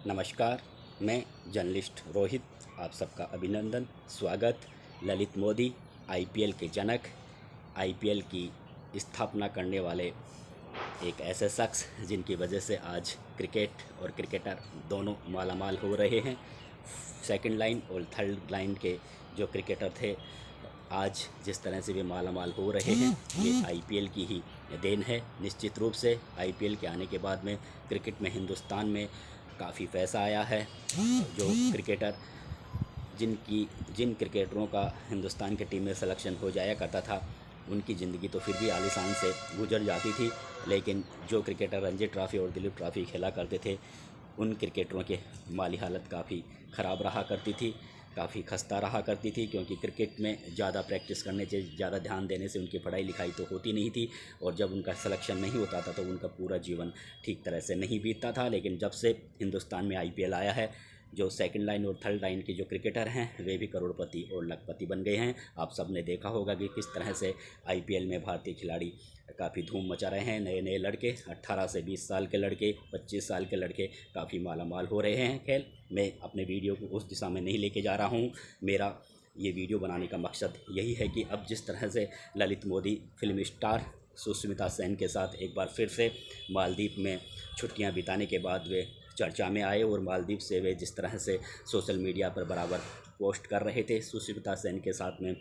नमस्कार। मैं जर्नलिस्ट रोहित, आप सबका अभिनंदन, स्वागत। ललित मोदी आईपीएल के जनक, आईपीएल की स्थापना करने वाले एक ऐसे शख्स जिनकी वजह से आज क्रिकेट और क्रिकेटर दोनों मालामाल हो रहे हैं। सेकंड लाइन और थर्ड लाइन के जो क्रिकेटर थे, आज जिस तरह से वे मालामाल हो रहे हैं, ये आईपीएल की ही देन है। निश्चित रूप से आईपीएल के आने के बाद में क्रिकेट में हिंदुस्तान में काफ़ी पैसा आया है। जो क्रिकेटर जिन क्रिकेटरों का हिंदुस्तान की टीम में सिलेक्शन हो जाया करता था, उनकी ज़िंदगी तो फिर भी आलीशान से गुजर जाती थी, लेकिन जो क्रिकेटर रणजी ट्रॉफ़ी और दिलीप ट्रॉफ़ी खेला करते थे, उन क्रिकेटरों के माली हालत काफ़ी ख़राब रहा करती थी, काफ़ी खस्ता रहा करती थी, क्योंकि क्रिकेट में ज़्यादा प्रैक्टिस करने से, ज़्यादा ध्यान देने से उनकी पढ़ाई लिखाई तो होती नहीं थी, और जब उनका सिलेक्शन नहीं होता था तो उनका पूरा जीवन ठीक तरह से नहीं बीतता था। लेकिन जब से हिंदुस्तान में आईपीएल आया है, जो सेकंड लाइन और थर्ड लाइन के जो क्रिकेटर हैं, वे भी करोड़पति और लखपति बन गए हैं। आप सब ने देखा होगा कि किस तरह से आईपीएल में भारतीय खिलाड़ी काफ़ी धूम मचा रहे हैं। नए नए लड़के, 18 से 20 साल के लड़के, 25 साल के लड़के काफ़ी मालामाल हो रहे हैं। खैर, मैं अपने वीडियो को उस दिशा में नहीं लेके जा रहा हूँ। मेरा ये वीडियो बनाने का मकसद यही है कि अब जिस तरह से ललित मोदी फिल्म स्टार सुष्मिता सेन के साथ एक बार फिर से मालदीव में छुट्टियां बिताने के बाद वे चर्चा में आए, और मालदीव से वे जिस तरह से सोशल मीडिया पर बराबर पोस्ट कर रहे थे सुष्मिता सेन के साथ में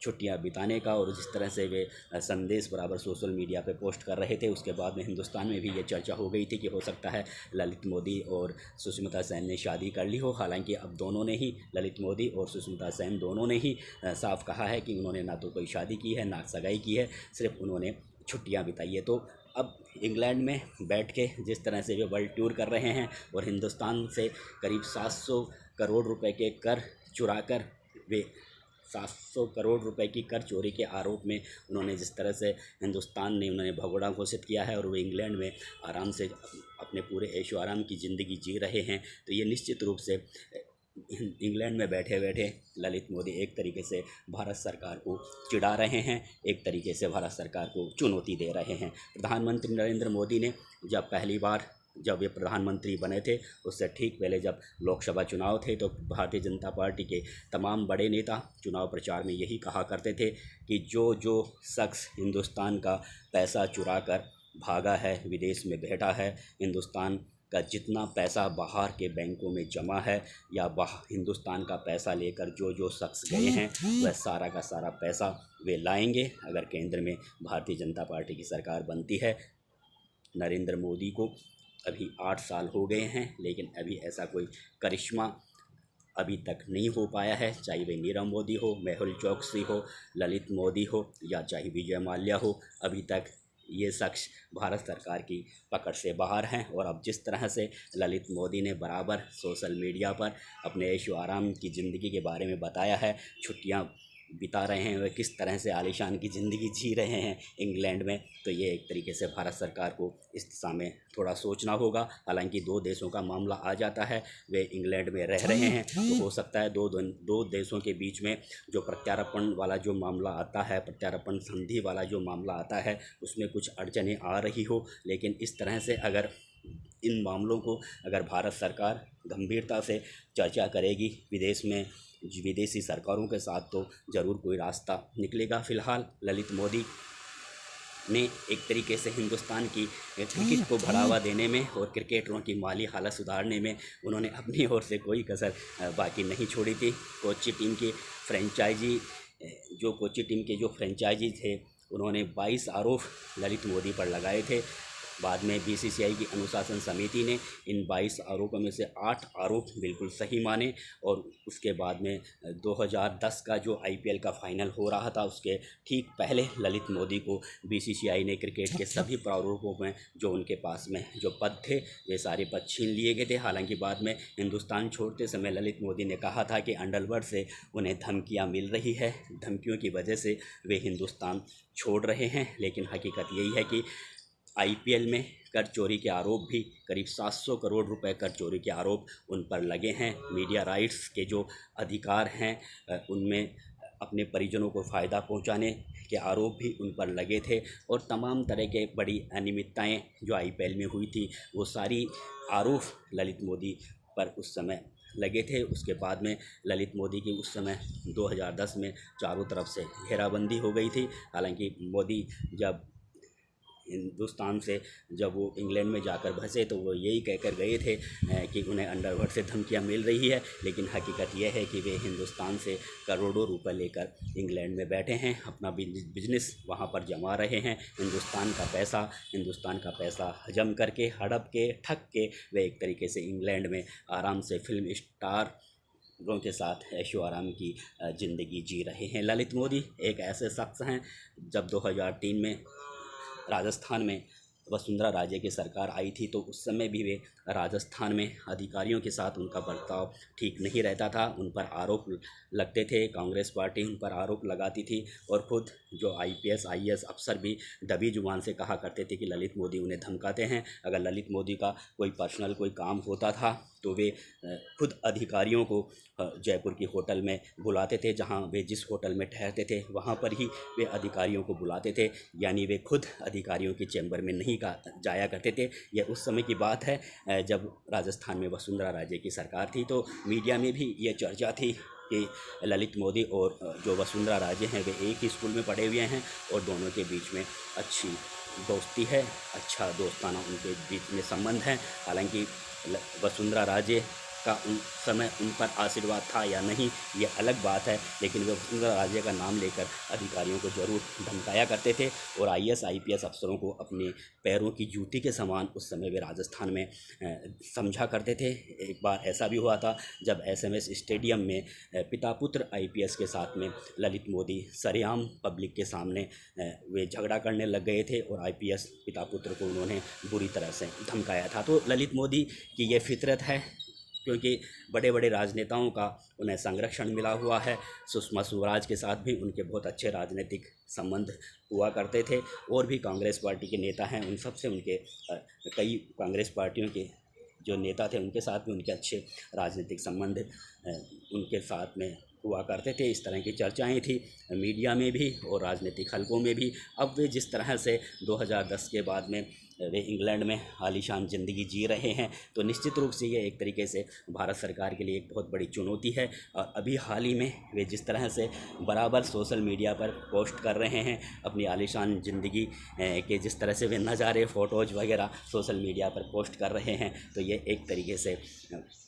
छुट्टियां बिताने का, और जिस तरह से वे संदेश बराबर सोशल मीडिया पे पोस्ट कर रहे थे, उसके बाद में हिंदुस्तान में भी ये चर्चा हो गई थी कि हो सकता है ललित मोदी और सुष्मिता सेन ने शादी कर ली हो। हालांकि अब दोनों ने ही, ललित मोदी और सुष्मिता सेन दोनों ने ही साफ कहा है कि उन्होंने ना तो कोई शादी की है, ना सगाई की है, सिर्फ उन्होंने छुट्टियाँ बिताई है। तो अब इंग्लैंड में बैठ के जिस तरह से वे वर्ल्ड टूर कर रहे हैं, और हिंदुस्तान से करीब 700 करोड़ रुपए के कर चुरा कर वे 700 करोड़ रुपए की कर चोरी के आरोप में उन्होंने जिस तरह से हिंदुस्तान ने उन्होंने भगोड़ा घोषित किया है, और वो इंग्लैंड में आराम से अपने पूरे ऐशो आराम की ज़िंदगी जी रहे हैं, तो ये निश्चित रूप से इंग्लैंड में बैठे बैठे ललित मोदी एक तरीके से भारत सरकार को चिढ़ा रहे हैं, एक तरीके से भारत सरकार को चुनौती दे रहे हैं। प्रधानमंत्री नरेंद्र मोदी ने जब वे प्रधानमंत्री बने थे, उससे ठीक पहले जब लोकसभा चुनाव थे, तो भारतीय जनता पार्टी के तमाम बड़े नेता चुनाव प्रचार में यही कहा करते थे कि जो जो शख्स हिंदुस्तान का पैसा चुरा कर भागा है, विदेश में बैठा है, हिंदुस्तान का जितना पैसा बाहर के बैंकों में जमा है, या हिंदुस्तान का पैसा लेकर जो जो शख्स गए हैं, वह सारा का सारा पैसा वे लाएंगे अगर केंद्र में भारतीय जनता पार्टी की सरकार बनती है। नरेंद्र मोदी को अभी 8 साल हो गए हैं, लेकिन अभी ऐसा कोई करिश्मा अभी तक नहीं हो पाया है, चाहे वे नीरव मोदी हो, मेहुल चोकसी हो, ललित मोदी हो, या चाहे विजय माल्या हो। अभी तक ये शख्स भारत सरकार की पकड़ से बाहर हैं। और अब जिस तरह से ललित मोदी ने बराबर सोशल मीडिया पर अपने ऐशो आराम की ज़िंदगी के बारे में बताया है, छुट्टियां बिता रहे हैं, वे किस तरह से आलीशान की ज़िंदगी जी रहे हैं इंग्लैंड में, तो ये एक तरीके से भारत सरकार को इस दिशा में थोड़ा सोचना होगा। हालांकि दो देशों का मामला आ जाता है, वे इंग्लैंड में रह रहे हैं, तो हो सकता है दो देशों के बीच में जो प्रत्यार्पण वाला जो मामला आता है, प्रत्यार्पण संधि वाला जो मामला आता है, उसमें कुछ अड़चनें आ रही हो। लेकिन इस तरह से अगर इन मामलों को अगर भारत सरकार गंभीरता से चर्चा करेगी विदेशी सरकारों के साथ, तो ज़रूर कोई रास्ता निकलेगा। फ़िलहाल ललित मोदी ने एक तरीके से हिंदुस्तान की क्रिकेट को बढ़ावा देने में और क्रिकेटरों की माली हालत सुधारने में उन्होंने अपनी ओर से कोई कसर बाकी नहीं छोड़ी थी। कोच्चि टीम के जो फ्रेंचाइजी थे, उन्होंने 22 आरोप ललित मोदी पर लगाए थे। बाद में बीसीसीआई की अनुशासन समिति ने इन 22 आरोपों में से 8 आरोप बिल्कुल सही माने, और उसके बाद में 2010 का जो आईपीएल का फाइनल हो रहा था, उसके ठीक पहले ललित मोदी को बीसीसीआई ने क्रिकेट के सभी प्रारूपों में जो उनके पास में जो पद थे, वे सारे पद छीन लिए गए थे। हालांकि बाद में हिंदुस्तान छोड़ते समय ललित मोदी ने कहा था कि अंडरवर्ल्ड से उन्हें धमकियाँ मिल रही है, धमकियों की वजह से वे हिंदुस्तान छोड़ रहे हैं। लेकिन हकीकत यही है कि आईपीएल में कर चोरी के आरोप भी, करीब 700 करोड़ रुपए कर चोरी के आरोप उन पर लगे हैं। मीडिया राइट्स के जो अधिकार हैं, उनमें अपने परिजनों को फ़ायदा पहुंचाने के आरोप भी उन पर लगे थे और तमाम तरह के बड़ी अनियमितताएँ जो IPL में हुई थी वो सारी आरोप ललित मोदी पर उस समय लगे थे। उसके बाद में ललित मोदी की उस समय 2010 में चारों तरफ से घेराबंदी हो गई थी। हालांकि मोदी जब हिंदुस्तान से जब वो इंग्लैंड में जाकर फंसे तो वो यही कहकर गए थे कि उन्हें अंडरवर्ल्ड से धमकियां मिल रही है, लेकिन हकीकत यह है कि वे हिंदुस्तान से करोड़ों रुपए लेकर इंग्लैंड में बैठे हैं, अपना बिजनेस वहां पर जमा रहे हैं। हिंदुस्तान का पैसा हजम करके, हड़प के, ठग के वे एक तरीके से इंग्लैंड में आराम से फिल्म स्टार लोगों के साथ ऐशो आराम की ज़िंदगी जी रहे हैं। ललित मोदी एक ऐसे शख्स हैं, जब 2003 में राजस्थान में वसुंधरा राजे की सरकार आई थी तो उस समय भी वे राजस्थान में अधिकारियों के साथ उनका बर्ताव ठीक नहीं रहता था, उन पर आरोप लगते थे, कांग्रेस पार्टी उन पर आरोप लगाती थी और ख़ुद जो IPS IAS अफसर भी दबी जुबान से कहा करते थे कि ललित मोदी उन्हें धमकाते हैं। अगर ललित मोदी का कोई पर्सनल कोई काम होता था तो वे खुद अधिकारियों को जयपुर की होटल में बुलाते थे, जहां वे जिस होटल में ठहरते थे वहां पर ही वे अधिकारियों को बुलाते थे, यानी वे खुद अधिकारियों के चैम्बर में नहीं जाया करते थे। यह उस समय की बात है जब राजस्थान में वसुंधरा राजे की सरकार थी। तो मीडिया में भी ये चर्चा थी कि ललित मोदी और जो वसुंधरा राजे हैं वे एक ही स्कूल में पढ़े हुए हैं और दोनों के बीच में अच्छी दोस्ती है, अच्छा दोस्ताना उनके बीच में संबंध है। हालांकि वसुंधरा राजे का उन समय उन पर आशीर्वाद था या नहीं ये अलग बात है, लेकिन वे वसुंधरा राजे का नाम लेकर अधिकारियों को ज़रूर धमकाया करते थे और IAS IPS अफसरों को अपने पैरों की जूती के समान उस समय वे राजस्थान में समझा करते थे। एक बार ऐसा भी हुआ था जब SMS स्टेडियम में पिता पुत्र IPS के साथ में ललित मोदी सरेआम पब्लिक के सामने वे झगड़ा करने लग गए थे और IPS पिता पुत्र को उन्होंने बुरी तरह से धमकाया था। तो ललित मोदी की ये फितरत है, क्योंकि बड़े बड़े राजनेताओं का उन्हें संरक्षण मिला हुआ है। सुषमा स्वराज के साथ भी उनके बहुत अच्छे राजनीतिक संबंध हुआ करते थे और भी कांग्रेस पार्टी के नेता हैं उन सब से उनके कई कांग्रेस पार्टियों के जो नेता थे उनके साथ भी उनके अच्छे राजनीतिक संबंध उनके साथ में हुआ करते थे। इस तरह की चर्चाएं थी मीडिया में भी और राजनीतिक हलकों में भी। अब वे जिस तरह से 2010 के बाद में वे इंग्लैंड में आलीशान ज़िंदगी जी रहे हैं तो निश्चित रूप से ये एक तरीके से भारत सरकार के लिए एक बहुत बड़ी चुनौती है। और अभी हाल ही में वे जिस तरह से बराबर सोशल मीडिया पर पोस्ट कर रहे हैं अपनी आलीशान ज़िंदगी के, जिस तरह से वे नज़ारे फ़ोटोज़ वगैरह सोशल मीडिया पर पोस्ट कर रहे हैं, तो ये एक तरीके से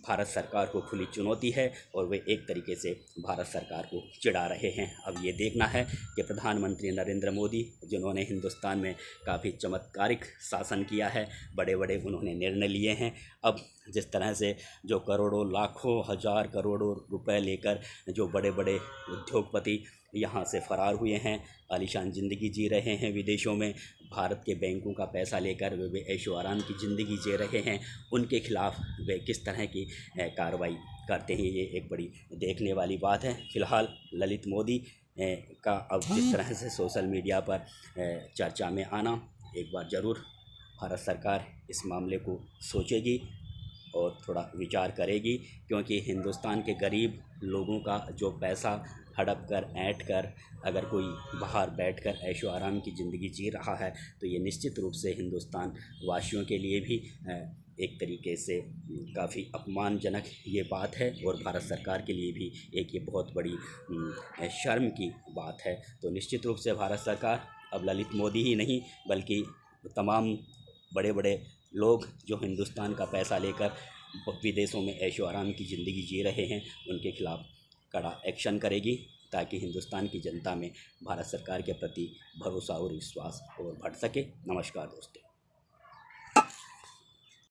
भारत सरकार को खुली चुनौती है और वे एक तरीके से भारत सरकार को चिढ़ा रहे हैं। अब ये देखना है कि प्रधानमंत्री नरेंद्र मोदी, जिन्होंने हिंदुस्तान में काफ़ी चमत्कारिक शासन किया है, बड़े बड़े उन्होंने निर्णय लिए हैं, अब जिस तरह से जो करोड़ों लाखों हज़ार करोड़ों रुपए लेकर जो बड़े बड़े उद्योगपति यहाँ से फरार हुए हैं, आलीशान ज़िंदगी जी रहे हैं विदेशों में, भारत के बैंकों का पैसा लेकर वे ऐशो आराम की ज़िंदगी जी रहे हैं, उनके खिलाफ़ वे किस तरह की कार्रवाई करते हैं, ये एक बड़ी देखने वाली बात है। फ़िलहाल ललित मोदी का अब जिस तरह से सोशल मीडिया पर चर्चा में आना, एक बार ज़रूर भारत सरकार इस मामले को सोचेगी और थोड़ा विचार करेगी, क्योंकि हिंदुस्तान के गरीब लोगों का जो पैसा हड़प कर ऐंठ कर अगर कोई बाहर बैठकर ऐशो आराम की ज़िंदगी जी रहा है तो ये निश्चित रूप से हिंदुस्तान वासियों के लिए भी एक तरीके से काफ़ी अपमानजनक ये बात है और भारत सरकार के लिए भी एक ये बहुत बड़ी शर्म की बात है। तो निश्चित रूप से भारत सरकार अब ललित मोदी ही नहीं बल्कि तमाम बड़े बड़े लोग जो हिंदुस्तान का पैसा लेकर विदेशों में ऐशो आराम की ज़िंदगी जी रहे हैं उनके खिलाफ़ कड़ा एक्शन करेगी, ताकि हिंदुस्तान की जनता में भारत सरकार के प्रति भरोसा और विश्वास और बढ़ सके। नमस्कार दोस्तों।